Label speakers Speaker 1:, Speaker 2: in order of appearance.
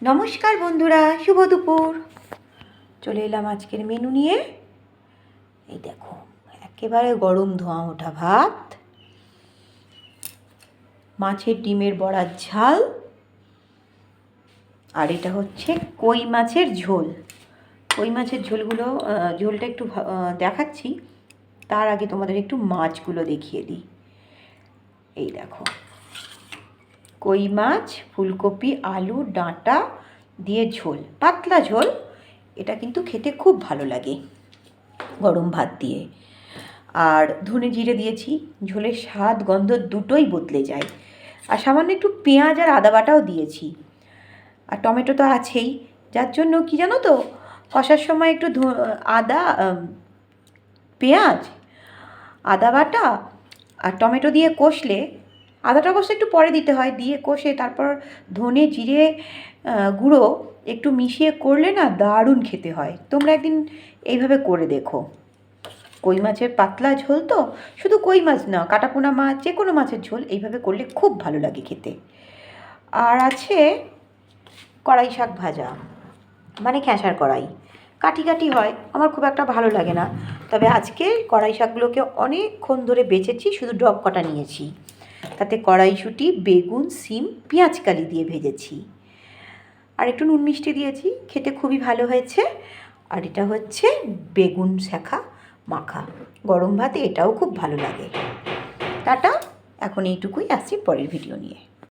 Speaker 1: নমস্কার বন্ধুরা, শুভ দুপুর। চলে এলাম আজকের মেনু নিয়ে। এই দেখো, একেবারে গরম ধোঁয়া ওঠা ভাত, মাছের ডিমের বড়ার ঝাল, আর এটা হচ্ছে কই মাছের ঝোল। কই মাছের ঝোলটা একটু দেখাচ্ছি, তার আগে তোমাদের একটু মাছগুলো দেখিয়ে দিই। এই দেখো, কই মাছ, ফুলকপি, আলু, ডাঁটা দিয়ে ঝোল, পাতলা ঝোল। এটা কিন্তু খেতে খুব ভালো লাগে গরম ভাত দিয়ে। আর ধনে জিরে দিয়েছি, ঝোলের স্বাদ গন্ধ দুটোই বদলে যায়। আর সামান্য একটু পেঁয়াজ আর আদা বাটাও দিয়েছি, আর টমেটো তো আছেই, যার জন্য কি জানো তো, কষার সময় একটু পেঁয়াজ, আদা বাটা আর টমেটো দিয়ে কষলে, আদাটা অবশ্য একটু পরে দিতে হয়, দিয়ে কষে তারপর ধনে জিরে গুঁড়ো একটু মিশিয়ে করলে না দারুণ খেতে হয়। তোমরা একদিন এইভাবে করে দেখো। কই মাছের পাতলা ঝোল তো, শুধু কই মাছ না, কাটাপোনা মাছ, যে কোনো মাছের ঝোল এইভাবে করলে খুব ভালো লাগে খেতে। আর আছে কড়াই শাক ভাজা, মানে খেসার কড়াই, কাঠি কাঠি হয়, আমার খুব একটা ভালো লাগে না। তবে আজকে কড়াই শাকগুলোকে অনেকক্ষণ ধরে বেছেছি, শুধু ডগ কটা নিয়েছি। তাতে কড়াইশুঁটি, বেগুন, সিম, পেঁয়াজকালি দিয়ে ভেজেছি, আর একটু নুন মিষ্টি দিয়েছি, খেতে খুবই ভালো হয়েছে। আর এটা হচ্ছে বেগুন শাখা মাখা, গরম ভাতে এটাও খুব ভালো লাগে। টাটা, এখন এইটুকুই, আসছি পরের ভিডিও নিয়ে।